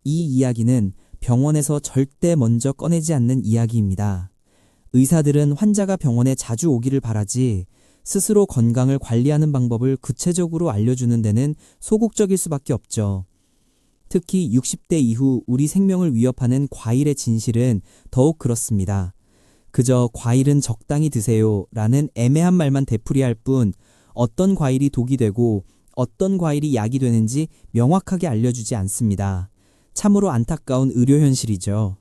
이 이야기는 병원에서 절대 먼저 꺼내지 않는 이야기입니다. 의사들은 환자가 병원에 자주 오기를 바라지 스스로 건강을 관리하는 방법을 구체적으로 알려주는 데는 소극적일 수밖에 없죠. 특히 60대 이후 우리 생명을 위협하는 과일의 진실은 더욱 그렇습니다. 그저 과일은 적당히 드세요 라는 애매한 말만 되풀이할 뿐 어떤 과일이 독이 되고 어떤 과일이 약이 되는지 명확하게 알려주지 않습니다. 참으로 안타까운 의료 현실이죠.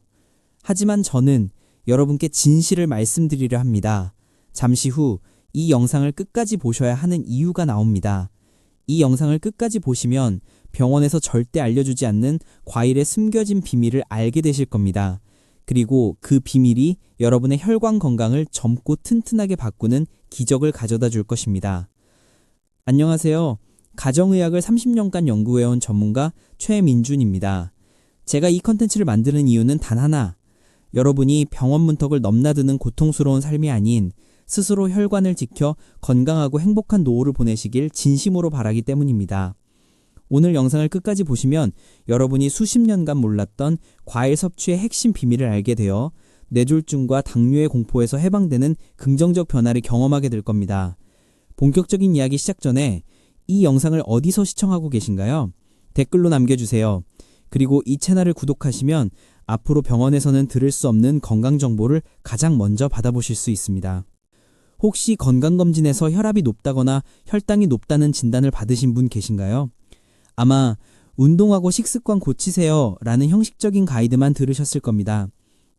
하지만 저는 여러분께 진실을 말씀드리려 합니다. 잠시 후 이 영상을 끝까지 보셔야 하는 이유가 나옵니다. 이 영상을 끝까지 보시면 병원에서 절대 알려주지 않는 과일의 숨겨진 비밀을 알게 되실 겁니다. 그리고 그 비밀이 여러분의 혈관 건강을 젊고 튼튼하게 바꾸는 기적을 가져다 줄 것입니다. 안녕하세요. 가정의학을 30년간 연구해온 전문가 최민준입니다. 제가 이 컨텐츠를 만드는 이유는 단 하나, 여러분이 병원 문턱을 넘나드는 고통스러운 삶이 아닌 스스로 혈관을 지켜 건강하고 행복한 노후를 보내시길 진심으로 바라기 때문입니다. 오늘 영상을 끝까지 보시면 여러분이 수십 년간 몰랐던 과일 섭취의 핵심 비밀을 알게 되어 뇌졸중과 당뇨의 공포에서 해방되는 긍정적 변화를 경험하게 될 겁니다. 본격적인 이야기 시작 전에 이 영상을 어디서 시청하고 계신가요? 댓글로 남겨주세요. 그리고 이 채널을 구독하시면 앞으로 병원에서는 들을 수 없는 건강 정보를 가장 먼저 받아보실 수 있습니다. 혹시 건강검진에서 혈압이 높다거나 혈당이 높다는 진단을 받으신 분 계신가요? 아마 운동하고 식습관 고치세요 라는 형식적인 가이드만 들으셨을 겁니다.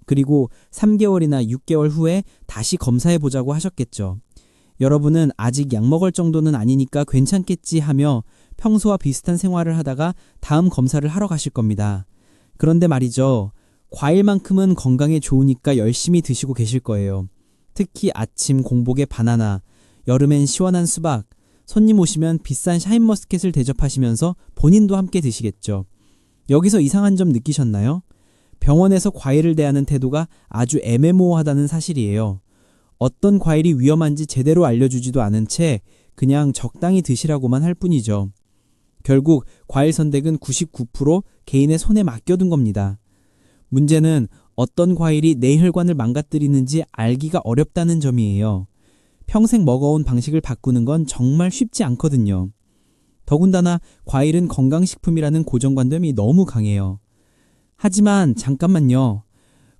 그리고 3개월이나 6개월 후에 다시 검사해보자고 하셨겠죠. 여러분은 아직 약 먹을 정도는 아니니까 괜찮겠지 하며 평소와 비슷한 생활을 하다가 다음 검사를 하러 가실 겁니다. 그런데 말이죠. 과일만큼은 건강에 좋으니까 열심히 드시고 계실 거예요. 특히 아침 공복에 바나나, 여름엔 시원한 수박, 손님 오시면 비싼 샤인머스켓을 대접하시면서 본인도 함께 드시겠죠. 여기서 이상한 점 느끼셨나요? 병원에서 과일을 대하는 태도가 아주 애매모호하다는 사실이에요. 어떤 과일이 위험한지 제대로 알려주지도 않은 채 그냥 적당히 드시라고만 할 뿐이죠. 결국 과일 선택은 99% 개인의 손에 맡겨둔 겁니다. 문제는 어떤 과일이 내 혈관을 망가뜨리는지 알기가 어렵다는 점이에요. 평생 먹어온 방식을 바꾸는 건 정말 쉽지 않거든요. 더군다나 과일은 건강식품이라는 고정관념이 너무 강해요. 하지만 잠깐만요.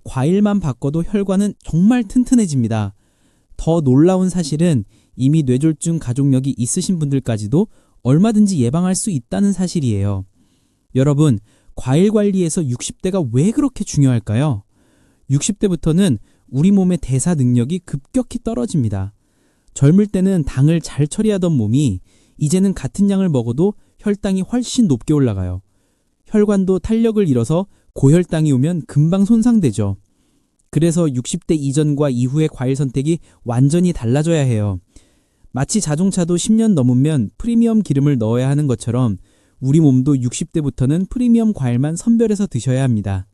과일만 바꿔도 혈관은 정말 튼튼해집니다. 더 놀라운 사실은 이미 뇌졸중 가족력이 있으신 분들까지도 얼마든지 예방할 수 있다는 사실이에요. 여러분, 과일 관리에서 60대가 왜 그렇게 중요할까요? 60대부터는 우리 몸의 대사 능력이 급격히 떨어집니다. 젊을 때는 당을 잘 처리하던 몸이 이제는 같은 양을 먹어도 혈당이 훨씬 높게 올라가요. 혈관도 탄력을 잃어서 고혈당이 오면 금방 손상되죠. 그래서 60대 이전과 이후의 과일 선택이 완전히 달라져야 해요. 마치 자동차도 10년 넘으면 프리미엄 기름을 넣어야 하는 것처럼 우리 몸도 60대부터는 프리미엄 과일만 선별해서 드셔야 합니다.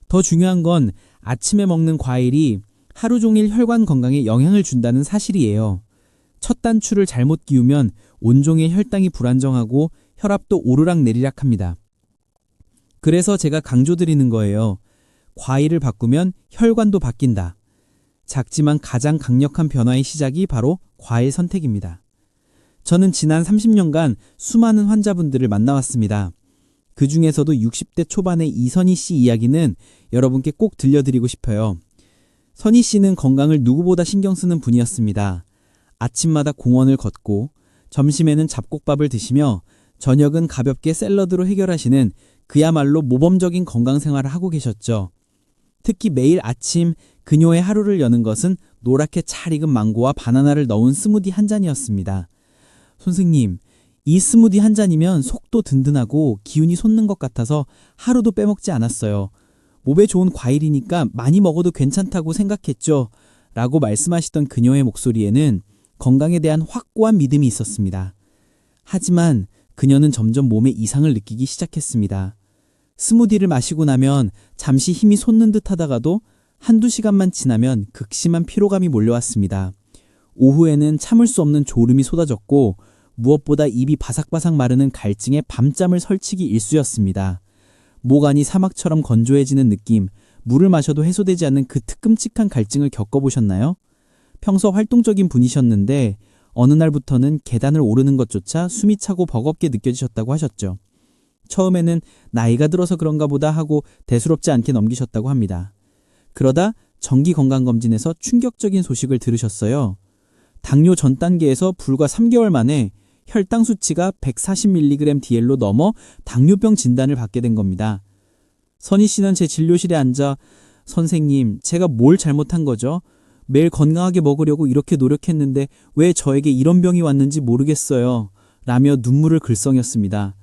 더 중요한 건 아침에 먹는 과일이 하루 종일 혈관 건강에 영향을 준다는 사실이에요. 첫 단추를 잘못 끼우면 온종일 혈당이 불안정하고 혈압도 오르락내리락 합니다. 그래서 제가 강조드리는 거예요. 과일을 바꾸면 혈관도 바뀐다. 작지만 가장 강력한 변화의 시작이 바로 과일 선택입니다. 저는 지난 30년간 수많은 환자분들을 만나왔습니다. 그 중에서도 60대 초반의 이선희 씨 이야기는 여러분께 꼭 들려드리고 싶어요. 선희 씨는 건강을 누구보다 신경 쓰는 분이었습니다. 아침마다 공원을 걷고 점심에는 잡곡밥을 드시며 저녁은 가볍게 샐러드로 해결하시는 그야말로 모범적인 건강 생활을 하고 계셨죠. 특히 매일 아침 그녀의 하루를 여는 것은 노랗게 잘 익은 망고와 바나나를 넣은 스무디 한 잔이었습니다. 선생님, 이 스무디 한 잔이면 속도 든든하고 기운이 솟는 것 같아서 하루도 빼먹지 않았어요. 몸에 좋은 과일이니까 많이 먹어도 괜찮다고 생각했죠. 라고 말씀하시던 그녀의 목소리에는 건강에 대한 확고한 믿음이 있었습니다. 하지만 그녀는 점점 몸에 이상을 느끼기 시작했습니다. 스무디를 마시고 나면 잠시 힘이 솟는 듯 하다가도 한두 시간만 지나면 극심한 피로감이 몰려왔습니다. 오후에는 참을 수 없는 졸음이 쏟아졌고 무엇보다 입이 바삭바삭 마르는 갈증에 밤잠을 설치기 일쑤였습니다. 목 안이 사막처럼 건조해지는 느낌, 물을 마셔도 해소되지 않는 그 뜨끔찍한 갈증을 겪어보셨나요? 평소 활동적인 분이셨는데 어느 날부터는 계단을 오르는 것조차 숨이 차고 버겁게 느껴지셨다고 하셨죠. 처음에는 나이가 들어서 그런가 보다 하고 대수롭지 않게 넘기셨다고 합니다. 그러다 정기 건강검진에서 충격적인 소식을 들으셨어요. 당뇨 전 단계에서 불과 3개월 만에 혈당 수치가 140mg/dl로 넘어 당뇨병 진단을 받게 된 겁니다. 선희 씨는 제 진료실에 앉아 선생님, 제가 뭘 잘못한 거죠? 매일 건강하게 먹으려고 이렇게 노력했는데 왜 저에게 이런 병이 왔는지 모르겠어요. 라며 눈물을 글썽였습니다.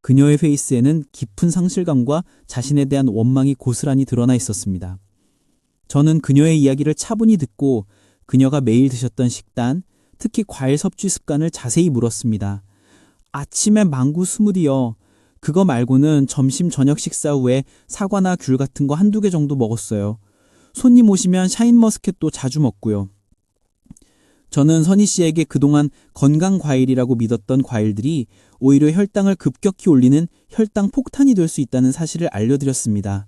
그녀의 페이스에는 깊은 상실감과 자신에 대한 원망이 고스란히 드러나 있었습니다. 저는 그녀의 이야기를 차분히 듣고 그녀가 매일 드셨던 식단, 특히 과일 섭취 습관을 자세히 물었습니다. 아침에 망고 스무디요. 그거 말고는 점심 저녁 식사 후에 사과나 귤 같은 거 한두 개 정도 먹었어요. 손님 오시면 샤인머스켓도 자주 먹고요. 저는 선희 씨에게 그동안 건강 과일이라고 믿었던 과일들이 오히려 혈당을 급격히 올리는 혈당 폭탄이 될 수 있다는 사실을 알려드렸습니다.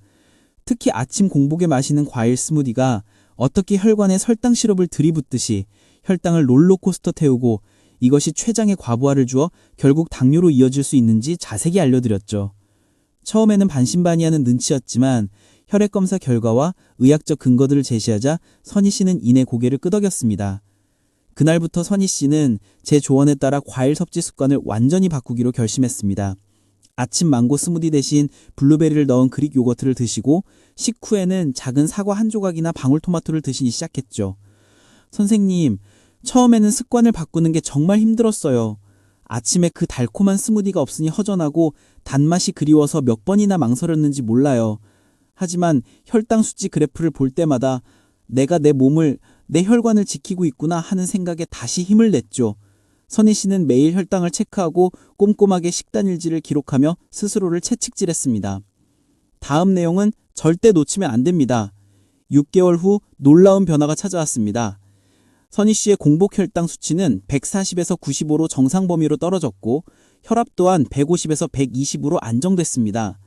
특히 아침 공복에 마시는 과일 스무디가 어떻게 혈관에 설탕 시럽을 들이붓듯이 혈당을 롤러코스터 태우고 이것이 췌장에 과부하를 주어 결국 당뇨로 이어질 수 있는지 자세히 알려드렸죠. 처음에는 반신반의하는 눈치였지만 혈액검사 결과와 의학적 근거들을 제시하자 선희 씨는 이내 고개를 끄덕였습니다. 그날부터 선희 씨는 제 조언에 따라 과일 섭취 습관을 완전히 바꾸기로 결심했습니다. 아침 망고 스무디 대신 블루베리를 넣은 그릭 요거트를 드시고 식후에는 작은 사과 한 조각이나 방울토마토를 드시기 시작했죠. 선생님, 처음에는 습관을 바꾸는 게 정말 힘들었어요. 아침에 그 달콤한 스무디가 없으니 허전하고 단맛이 그리워서 몇 번이나 망설였는지 몰라요. 하지만 혈당 수치 그래프를 볼 때마다 내가 내 몸을, 내 혈관을 지키고 있구나 하는 생각에 다시 힘을 냈죠. 선희 씨는 매일 혈당을 체크하고 꼼꼼하게 식단 일지를 기록하며 스스로를 채찍질했습니다. 다음 내용은 절대 놓치면 안 됩니다. 6개월 후 놀라운 변화가 찾아왔습니다. 선희 씨의 공복 혈당 수치는 140에서 95로 정상 범위로 떨어졌고 혈압 또한 150에서 120으로 안정됐습니다.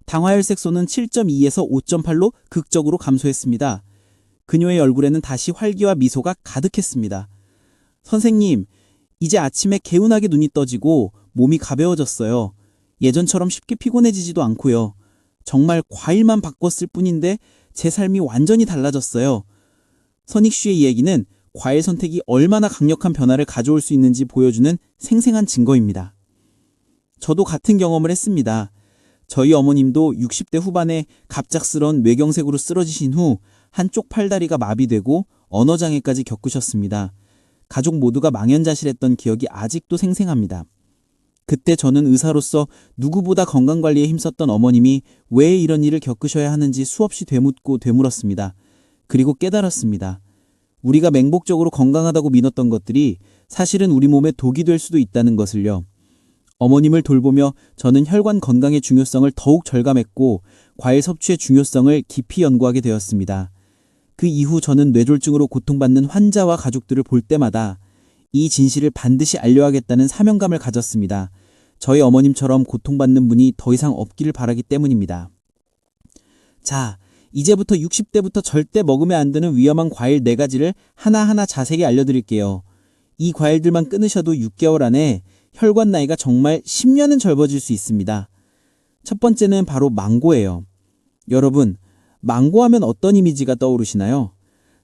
당화혈색소는 7.2에서 5.8로 극적으로 감소했습니다. 그녀의 얼굴에는 다시 활기와 미소가 가득했습니다. 선생님, 이제 아침에 개운하게 눈이 떠지고 몸이 가벼워졌어요. 예전처럼 쉽게 피곤해지지도 않고요. 정말 과일만 바꿨을 뿐인데 제 삶이 완전히 달라졌어요. 선익 씨의 이야기는 과일 선택이 얼마나 강력한 변화를 가져올 수 있는지 보여주는 생생한 증거입니다. 저도 같은 경험을 했습니다. 저희 어머님도 60대 후반에 갑작스런 뇌경색으로 쓰러지신 후 한쪽 팔다리가 마비되고 언어장애까지 겪으셨습니다. 가족 모두가 망연자실했던 기억이 아직도 생생합니다. 그때 저는 의사로서 누구보다 건강관리에 힘썼던 어머님이 왜 이런 일을 겪으셔야 하는지 수없이 되묻고 되물었습니다. 그리고 깨달았습니다. 우리가 맹목적으로 건강하다고 믿었던 것들이 사실은 우리 몸에 독이 될 수도 있다는 것을요. 어머님을 돌보며 저는 혈관 건강의 중요성을 더욱 절감했고 과일 섭취의 중요성을 깊이 연구하게 되었습니다. 그 이후 저는 뇌졸중으로 고통받는 환자와 가족들을 볼 때마다 이 진실을 반드시 알려야겠다는 사명감을 가졌습니다. 저희 어머님처럼 고통받는 분이 더 이상 없기를 바라기 때문입니다. 자, 이제부터 60대부터 절대 먹으면 안 되는 위험한 과일 4가지를 하나하나 자세히 알려드릴게요. 이 과일들만 끊으셔도 6개월 안에 혈관 나이가 정말 10년은 젊어질 수 있습니다. 첫 번째는 바로 망고예요. 여러분, 망고 하면 어떤 이미지가 떠오르시나요?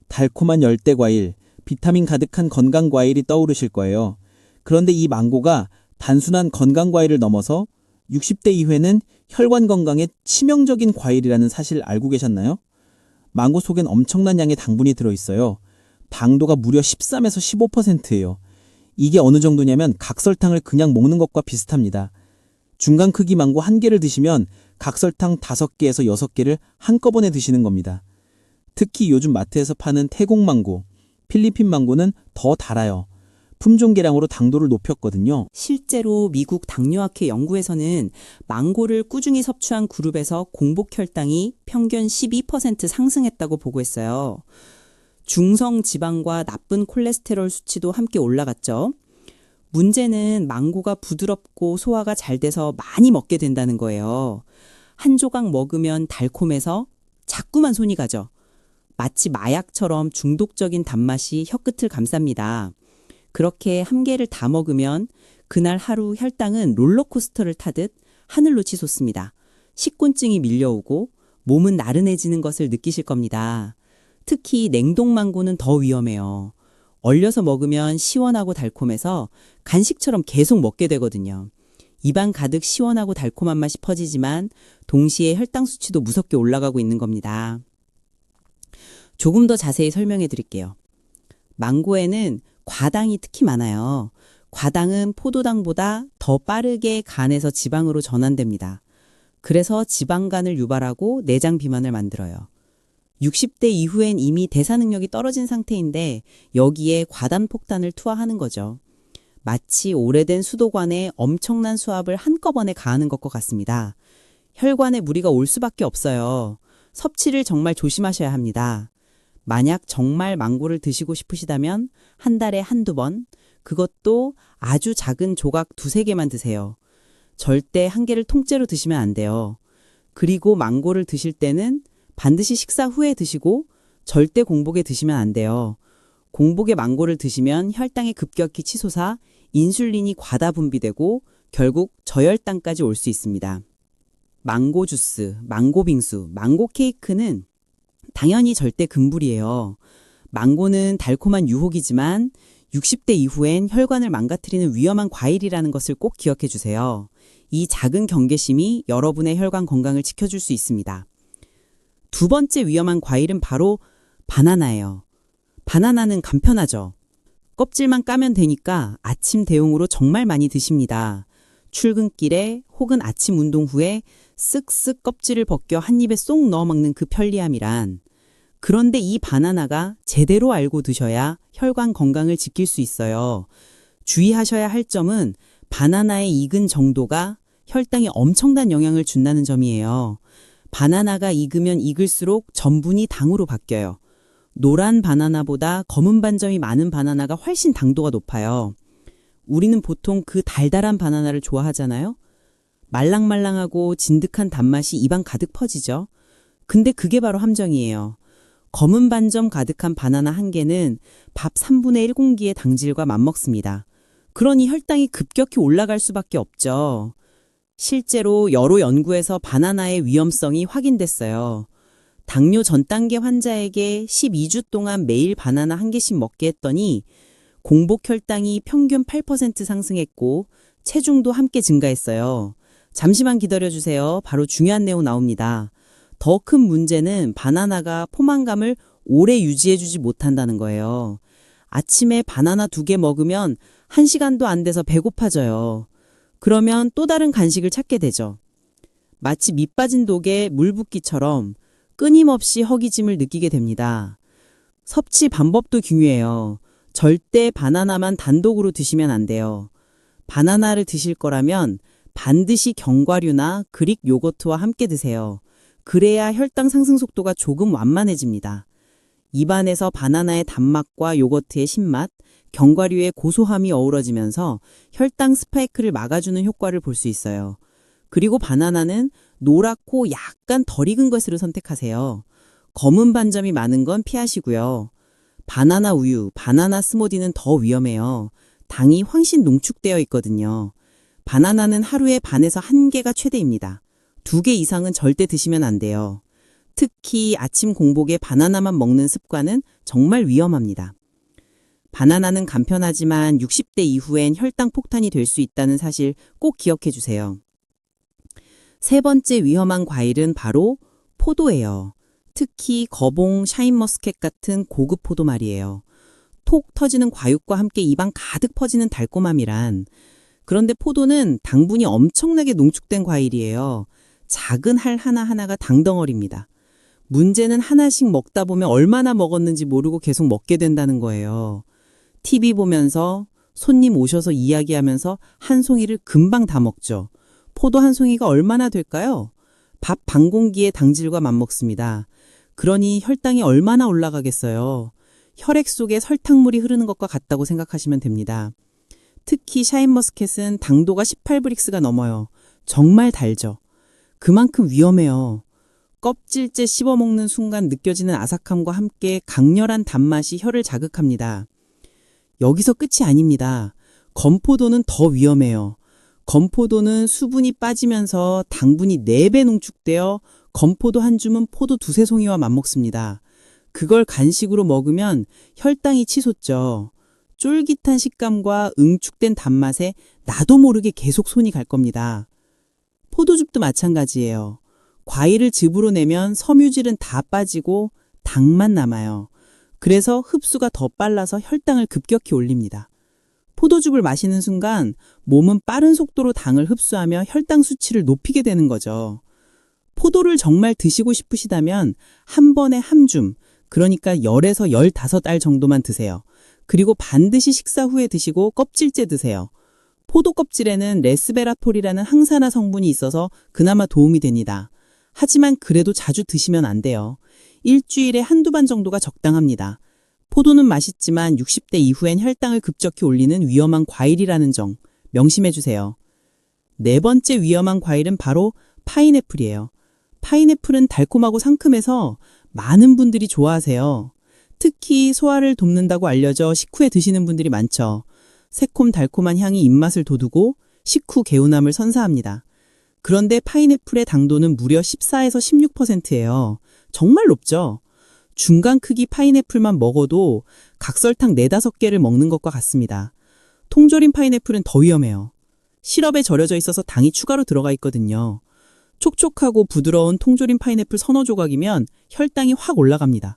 달콤한 열대과일, 비타민 가득한 건강과일이 떠오르실 거예요. 그런데 이 망고가 단순한 건강과일을 넘어서 60대 이후에는 혈관 건강에 치명적인 과일이라는 사실을 알고 계셨나요? 망고 속엔 엄청난 양의 당분이 들어있어요. 당도가 무려 13에서 15%예요. 이게 어느 정도냐면 각설탕을 그냥 먹는 것과 비슷합니다. 중간 크기 망고 1개를 드시면 각설탕 5개에서 6개를 한꺼번에 드시는 겁니다. 특히 요즘 마트에서 파는 태국 망고, 필리핀 망고는 더 달아요. 품종 개량으로 당도를 높였거든요. 실제로 미국 당뇨학회 연구에서는 망고를 꾸준히 섭취한 그룹에서 공복 혈당이 평균 12% 상승했다고 보고했어요. 중성 지방과 나쁜 콜레스테롤 수치도 함께 올라갔죠. 문제는 망고가 부드럽고 소화가 잘 돼서 많이 먹게 된다는 거예요. 한 조각 먹으면 달콤해서 자꾸만 손이 가죠. 마치 마약처럼 중독적인 단맛이 혀끝을 감쌉니다. 그렇게 한 개를 다 먹으면 그날 하루 혈당은 롤러코스터를 타듯 하늘로 치솟습니다. 식곤증이 밀려오고 몸은 나른해지는 것을 느끼실 겁니다. 특히 냉동망고는 더 위험해요. 얼려서 먹으면 시원하고 달콤해서 간식처럼 계속 먹게 되거든요. 입안 가득 시원하고 달콤한 맛이 퍼지지만 동시에 혈당 수치도 무섭게 올라가고 있는 겁니다. 조금 더 자세히 설명해 드릴게요. 망고에는 과당이 특히 많아요. 과당은 포도당보다 더 빠르게 간에서 지방으로 전환됩니다. 그래서 지방간을 유발하고 내장 비만을 만들어요. 60대 이후엔 이미 대사 능력이 떨어진 상태인데 여기에 과단 폭탄을 투하하는 거죠. 마치 오래된 수도관에 엄청난 수압을 한꺼번에 가하는 것과 같습니다. 혈관에 무리가 올 수밖에 없어요. 섭취를 정말 조심하셔야 합니다. 만약 정말 망고를 드시고 싶으시다면 한 달에 한두 번, 그것도 아주 작은 조각 두세 개만 드세요. 절대 한 개를 통째로 드시면 안 돼요. 그리고 망고를 드실 때는 반드시 식사 후에 드시고 절대 공복에 드시면 안 돼요. 공복에 망고를 드시면 혈당이 급격히 치솟아 인슐린이 과다 분비되고 결국 저혈당까지 올 수 있습니다. 망고 주스, 망고 빙수, 망고 케이크는 당연히 절대 금불이에요. 망고는 달콤한 유혹이지만 60대 이후엔 혈관을 망가뜨리는 위험한 과일이라는 것을 꼭 기억해 주세요. 이 작은 경계심이 여러분의 혈관 건강을 지켜줄 수 있습니다. 두 번째 위험한 과일은 바로 바나나예요. 바나나는 간편하죠. 껍질만 까면 되니까 아침 대용으로 정말 많이 드십니다. 출근길에 혹은 아침 운동 후에 쓱쓱 껍질을 벗겨 한 입에 쏙 넣어 먹는 그 편리함이란. 그런데 이 바나나가 제대로 알고 드셔야 혈관 건강을 지킬 수 있어요. 주의하셔야 할 점은 바나나의 익은 정도가 혈당에 엄청난 영향을 준다는 점이에요. 바나나가 익으면 익을수록 전분이 당으로 바뀌어요. 노란 바나나보다 검은 반점이 많은 바나나가 훨씬 당도가 높아요. 우리는 보통 그 달달한 바나나를 좋아하잖아요. 말랑말랑하고 진득한 단맛이 입안 가득 퍼지죠. 근데 그게 바로 함정이에요. 검은 반점 가득한 바나나 한 개는 밥 3분의 1공기의 당질과 맞먹습니다. 그러니 혈당이 급격히 올라갈 수밖에 없죠. 실제로 여러 연구에서 바나나의 위험성이 확인됐어요. 당뇨 전 단계 환자에게 12주 동안 매일 바나나 한 개씩 먹게 했더니 공복 혈당이 평균 8% 상승했고 체중도 함께 증가했어요. 잠시만 기다려주세요. 바로 중요한 내용 나옵니다. 더 큰 문제는 바나나가 포만감을 오래 유지해주지 못한다는 거예요. 아침에 바나나 2개 먹으면 1시간도 안 돼서 배고파져요. 그러면 또 다른 간식을 찾게 되죠. 마치 밑 빠진 독에 물 붓기처럼 끊임없이 허기짐을 느끼게 됩니다. 섭취 방법도 중요해요. 절대 바나나만 단독으로 드시면 안 돼요. 바나나를 드실 거라면 반드시 견과류나 그릭 요거트와 함께 드세요. 그래야 혈당 상승 속도가 조금 완만해집니다. 입안에서 바나나의 단맛과 요거트의 신맛, 견과류의 고소함이 어우러지면서 혈당 스파이크를 막아주는 효과를 볼 수 있어요. 그리고 바나나는 노랗고 약간 덜 익은 것으로 선택하세요. 검은 반점이 많은 건 피하시고요. 바나나 우유, 바나나 스무디는 더 위험해요. 당이 훨씬 농축되어 있거든요. 바나나는 하루에 반에서 1개가 최대입니다. 2개 이상은 절대 드시면 안 돼요. 특히 아침 공복에 바나나만 먹는 습관은 정말 위험합니다. 바나나는 간편하지만 60대 이후엔 혈당 폭탄이 될 수 있다는 사실 꼭 기억해 주세요. 세 번째 위험한 과일은 바로 포도예요. 특히 거봉, 샤인머스켓 같은 고급 포도 말이에요. 톡 터지는 과육과 함께 입안 가득 퍼지는 달콤함이란. 그런데 포도는 당분이 엄청나게 농축된 과일이에요. 작은 알 하나하나가 당덩어리입니다. 문제는 하나씩 먹다 보면 얼마나 먹었는지 모르고 계속 먹게 된다는 거예요. TV 보면서 손님 오셔서 이야기하면서 한 송이를 금방 다 먹죠. 포도 한 송이가 얼마나 될까요? 밥 반 공기의 당질과 맞먹습니다. 그러니 혈당이 얼마나 올라가겠어요. 혈액 속에 설탕물이 흐르는 것과 같다고 생각하시면 됩니다. 특히 샤인머스켓은 당도가 18브릭스가 넘어요. 정말 달죠. 그만큼 위험해요. 껍질째 씹어먹는 순간 느껴지는 아삭함과 함께 강렬한 단맛이 혀를 자극합니다. 여기서 끝이 아닙니다. 건포도는 더 위험해요. 건포도는 수분이 빠지면서 당분이 4배 농축되어 건포도 한 줌은 포도 2-3송이와 맞먹습니다. 그걸 간식으로 먹으면 혈당이 치솟죠. 쫄깃한 식감과 응축된 단맛에 나도 모르게 계속 손이 갈 겁니다. 포도즙도 마찬가지예요. 과일을 즙으로 내면 섬유질은 다 빠지고 당만 남아요. 그래서 흡수가 더 빨라서 혈당을 급격히 올립니다. 포도즙을 마시는 순간 몸은 빠른 속도로 당을 흡수하며 혈당 수치를 높이게 되는 거죠. 포도를 정말 드시고 싶으시다면 한 번에 한 줌, 그러니까 10에서 15알 정도만 드세요. 그리고 반드시 식사 후에 드시고 껍질째 드세요. 포도 껍질에는 레스베라톨이라는 항산화 성분이 있어서 그나마 도움이 됩니다. 하지만 그래도 자주 드시면 안 돼요. 일주일에 한두 번 정도가 적당합니다. 포도는 맛있지만 60대 이후엔 혈당을 급격히 올리는 위험한 과일이라는 점 명심해 주세요. 4번째 위험한 과일은 바로 파인애플이에요. 파인애플은 달콤하고 상큼해서 많은 분들이 좋아하세요. 특히 소화를 돕는다고 알려져 식후에 드시는 분들이 많죠. 새콤달콤한 향이 입맛을 돋우고 식후 개운함을 선사합니다. 그런데 파인애플의 당도는 무려 14에서 16%예요. 정말 높죠? 중간 크기 파인애플만 먹어도 각설탕 4-5개를 먹는 것과 같습니다. 통조림 파인애플은 더 위험해요. 시럽에 절여져 있어서 당이 추가로 들어가 있거든요. 촉촉하고 부드러운 통조림 파인애플 서너 조각이면 혈당이 확 올라갑니다.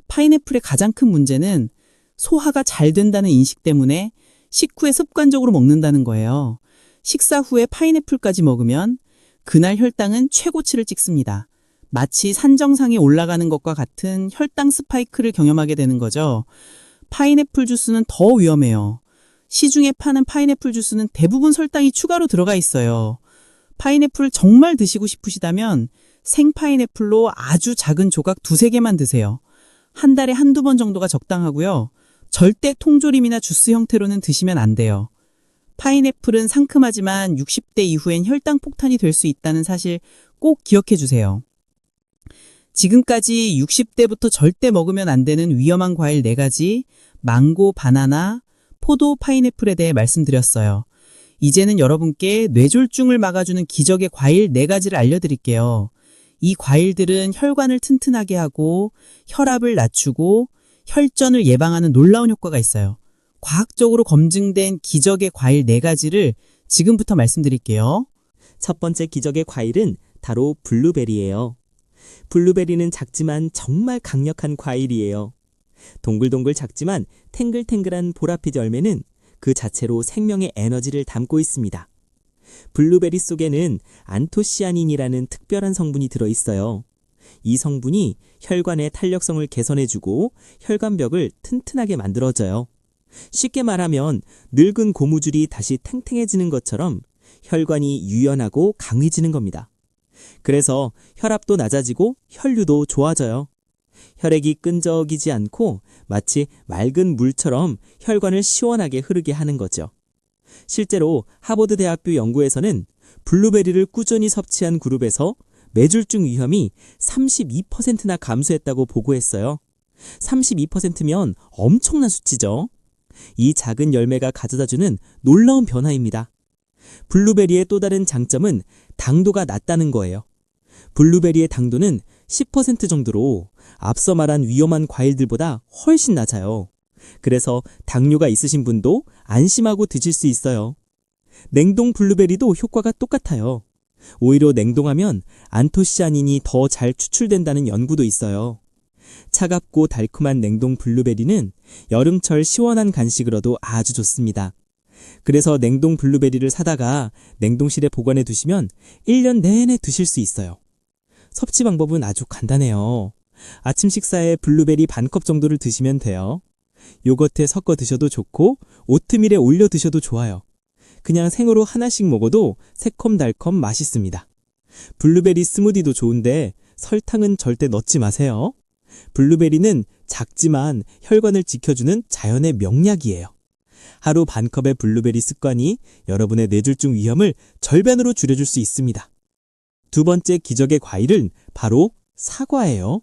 파인애플의 가장 큰 문제는 소화가 잘 된다는 인식 때문에 식후에 습관적으로 먹는다는 거예요. 식사 후에 파인애플까지 먹으면 그날 혈당은 최고치를 찍습니다. 마치 산정상에 올라가는 것과 같은 혈당 스파이크를 경험하게 되는 거죠. 파인애플 주스는 더 위험해요. 시중에 파는 파인애플 주스는 대부분 설탕이 추가로 들어가 있어요. 파인애플을 정말 드시고 싶으시다면 생 파인애플로 아주 작은 조각 2-3개만 드세요. 한 달에 한두 번 정도가 적당하고요. 절대 통조림이나 주스 형태로는 드시면 안 돼요. 파인애플은 상큼하지만 60대 이후엔 혈당 폭탄이 될 수 있다는 사실 꼭 기억해 주세요. 지금까지 60대부터 절대 먹으면 안 되는 위험한 과일 4가지, 망고, 바나나, 포도, 파인애플에 대해 말씀드렸어요. 이제는 여러분께 뇌졸중을 막아주는 기적의 과일 4가지를 알려드릴게요. 이 과일들은 혈관을 튼튼하게 하고 혈압을 낮추고 혈전을 예방하는 놀라운 효과가 있어요. 과학적으로 검증된 기적의 과일 4가지를 지금부터 말씀드릴게요. 첫 번째 기적의 과일은 바로 블루베리예요. 블루베리는 작지만 정말 강력한 과일이에요. 동글동글 작지만 탱글탱글한 보라빛 열매는 그 자체로 생명의 에너지를 담고 있습니다. 블루베리 속에는 안토시아닌이라는 특별한 성분이 들어있어요. 이 성분이 혈관의 탄력성을 개선해주고 혈관벽을 튼튼하게 만들어줘요. 쉽게 말하면 늙은 고무줄이 다시 탱탱해지는 것처럼 혈관이 유연하고 강해지는 겁니다. 그래서 혈압도 낮아지고 혈류도 좋아져요. 혈액이 끈적이지 않고 마치 맑은 물처럼 혈관을 시원하게 흐르게 하는 거죠. 실제로 하버드 대학교 연구에서는 블루베리를 꾸준히 섭취한 그룹에서 뇌졸중 위험이 32%나 감소했다고 보고했어요. 32%면 엄청난 수치죠. 이 작은 열매가 가져다주는 놀라운 변화입니다. 블루베리의 또 다른 장점은 당도가 낮다는 거예요. 블루베리의 당도는 10% 정도로 앞서 말한 위험한 과일들보다 훨씬 낮아요. 그래서 당뇨가 있으신 분도 안심하고 드실 수 있어요. 냉동 블루베리도 효과가 똑같아요. 오히려 냉동하면 안토시아닌이 더 잘 추출된다는 연구도 있어요. 차갑고 달콤한 냉동 블루베리는 여름철 시원한 간식으로도 아주 좋습니다. 그래서 냉동 블루베리를 사다가 냉동실에 보관해 두시면 1년 내내 드실 수 있어요. 섭취 방법은 아주 간단해요. 아침 식사에 블루베리 반컵 정도를 드시면 돼요. 요거트에 섞어 드셔도 좋고 오트밀에 올려 드셔도 좋아요. 그냥 생으로 하나씩 먹어도 새콤달콤 맛있습니다. 블루베리 스무디도 좋은데 설탕은 절대 넣지 마세요. 블루베리는 작지만 혈관을 지켜주는 자연의 명약이에요. 하루 반컵의 블루베리 습관이 여러분의 뇌졸중 위험을 절반으로 줄여줄 수 있습니다. 두 번째 기적의 과일은 바로 사과예요.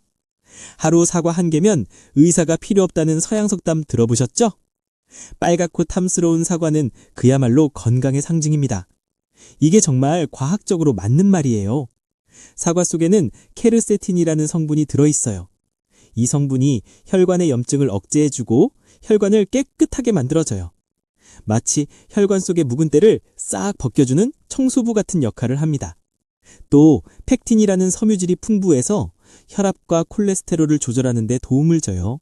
하루 사과 한 개면 의사가 필요 없다는 서양석담 들어보셨죠? 빨갛고 탐스러운 사과는 그야말로 건강의 상징입니다. 이게 정말 과학적으로 맞는 말이에요. 사과 속에는 케르세틴이라는 성분이 들어있어요. 이 성분이 혈관의 염증을 억제해주고 혈관을 깨끗하게 만들어줘요. 마치 혈관 속의 묵은 때를 싹 벗겨주는 청소부 같은 역할을 합니다. 또 펙틴이라는 섬유질이 풍부해서 혈압과 콜레스테롤을 조절하는 데 도움을 줘요.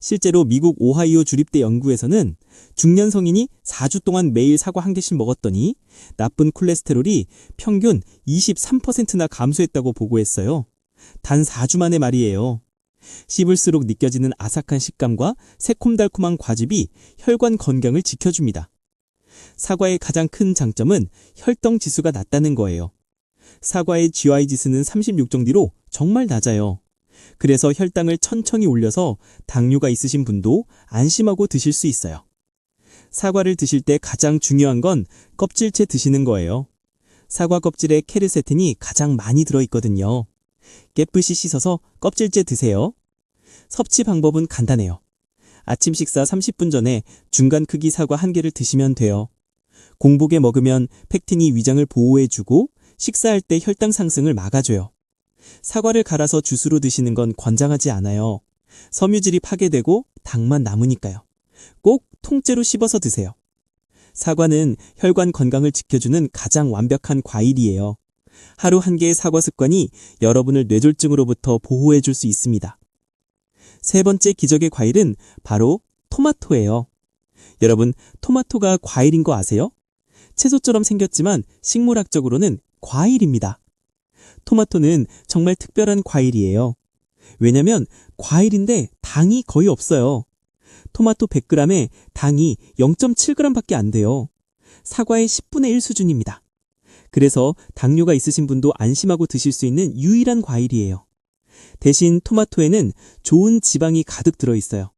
실제로 미국 오하이오 주립대 연구에서는 중년 성인이 4주 동안 매일 사과 한 개씩 먹었더니 나쁜 콜레스테롤이 평균 23%나 감소했다고 보고했어요. 단 4주 만의 말이에요. 씹을수록 느껴지는 아삭한 식감과 새콤달콤한 과즙이 혈관 건강을 지켜줍니다. 사과의 가장 큰 장점은 혈당 지수가 낮다는 거예요. 사과의 GI 지수는 36 정도로 정말 낮아요. 그래서 혈당을 천천히 올려서 당뇨가 있으신 분도 안심하고 드실 수 있어요. 사과를 드실 때 가장 중요한 건 껍질째 드시는 거예요. 사과 껍질에 케르세틴이 가장 많이 들어있거든요. 깨끗이 씻어서 껍질째 드세요. 섭취 방법은 간단해요. 아침 식사 30분 전에 중간 크기 사과 한 개를 드시면 돼요. 공복에 먹으면 펙틴이 위장을 보호해주고 식사할 때 혈당 상승을 막아줘요. 사과를 갈아서 주스로 드시는 건 권장하지 않아요. 섬유질이 파괴되고 당만 남으니까요. 꼭 통째로 씹어서 드세요. 사과는 혈관 건강을 지켜주는 가장 완벽한 과일이에요. 하루 한 개의 사과 습관이 여러분을 뇌졸중으로부터 보호해줄 수 있습니다. 세 번째 기적의 과일은 바로 토마토예요. 여러분, 토마토가 과일인 거 아세요? 채소처럼 생겼지만 식물학적으로는 과일입니다. 토마토는 정말 특별한 과일이에요. 왜냐면 과일인데 당이 거의 없어요. 토마토 100g에 당이 0.7g밖에 안 돼요. 사과의 10분의 1 수준입니다. 그래서 당뇨가 있으신 분도 안심하고 드실 수 있는 유일한 과일이에요. 대신 토마토에는 좋은 지방이 가득 들어있어요.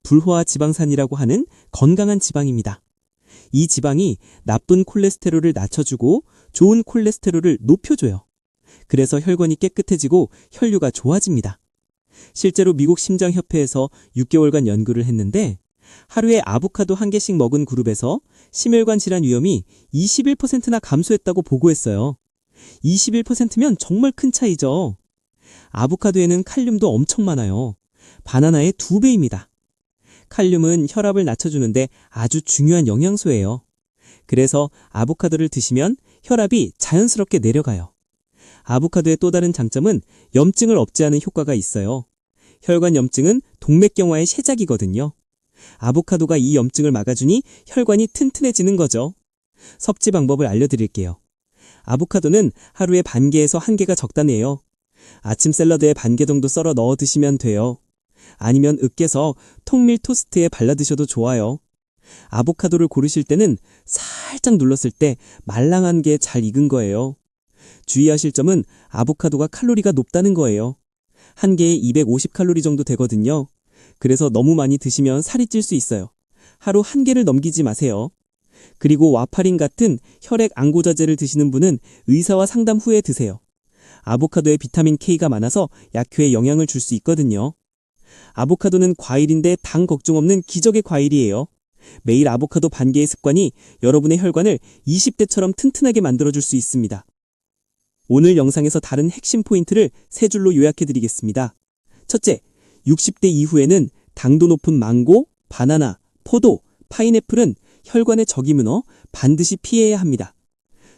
불호화 지방산이라고 하는 건강한 지방입니다. 이 지방이 나쁜 콜레스테롤을 낮춰주고 좋은 콜레스테롤을 높여줘요. 그래서 혈관이 깨끗해지고 혈류가 좋아집니다. 실제로 미국 심장협회에서 6개월간 연구를 했는데 하루에 아보카도 한 개씩 먹은 그룹에서 심혈관 질환 위험이 21%나 감소했다고 보고했어요. 21%면 정말 큰 차이죠. 아보카도에는 칼륨도 엄청 많아요. 바나나의 2배입니다. 칼륨은 혈압을 낮춰주는데 아주 중요한 영양소예요. 그래서 아보카도를 드시면 혈압이 자연스럽게 내려가요. 아보카도의 또 다른 장점은 염증을 억제하는 효과가 있어요. 혈관 염증은 동맥경화의 시작이거든요. 아보카도가 이 염증을 막아주니 혈관이 튼튼해지는 거죠. 섭취 방법을 알려드릴게요. 아보카도는 하루에 반 개에서 한 개가 적당해요. 아침 샐러드에 반 개 정도 썰어 넣어 드시면 돼요. 아니면 으깨서 통밀 토스트에 발라 드셔도 좋아요. 아보카도를 고르실 때는 살짝 눌렀을 때 말랑한 게 잘 익은 거예요. 주의하실 점은 아보카도가 칼로리가 높다는 거예요. 한 개에 250칼로리 정도 되거든요. 그래서 너무 많이 드시면 살이 찔 수 있어요. 하루 한 개를 넘기지 마세요. 그리고 와파린 같은 혈액 안고자제를 드시는 분은 의사와 상담 후에 드세요. 아보카도에 비타민 K가 많아서 약효에 영향을 줄 수 있거든요. 아보카도는 과일인데 당 걱정 없는 기적의 과일이에요. 매일 아보카도 반 개의 습관이 여러분의 혈관을 20대처럼 튼튼하게 만들어줄 수 있습니다. 오늘 영상에서 다른 핵심 포인트를 세 줄로 요약해드리겠습니다. 첫째, 60대 이후에는 당도 높은 망고, 바나나, 포도, 파인애플은 혈관의 적이 무너 반드시 피해야 합니다.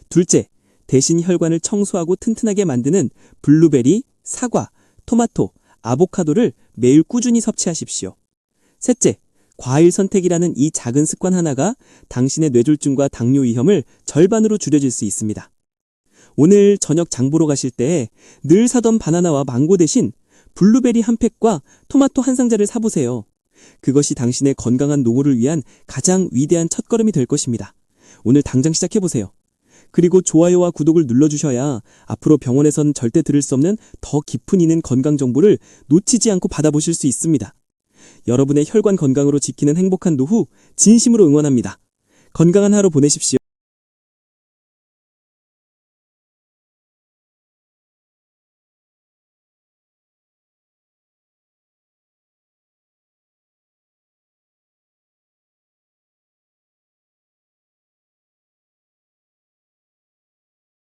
둘째, 대신 혈관을 청소하고 튼튼하게 만드는 블루베리, 사과, 토마토, 아보카도를 매일 꾸준히 섭취하십시오. 셋째, 과일 선택이라는 이 작은 습관 하나가 당신의 뇌졸중과 당뇨 위험을 절반으로 줄여줄 수 있습니다. 오늘 저녁 장 보러 가실 때 늘 사던 바나나와 망고 대신 블루베리 한 팩과 토마토 한 상자를 사보세요. 그것이 당신의 건강한 노후를 위한 가장 위대한 첫걸음이 될 것입니다. 오늘 당장 시작해보세요. 그리고 좋아요와 구독을 눌러주셔야 앞으로 병원에선 절대 들을 수 없는 더 깊은 있는 건강 정보를 놓치지 않고 받아보실 수 있습니다. 여러분의 혈관 건강으로 지키는 행복한 노후 진심으로 응원합니다. 건강한 하루 보내십시오.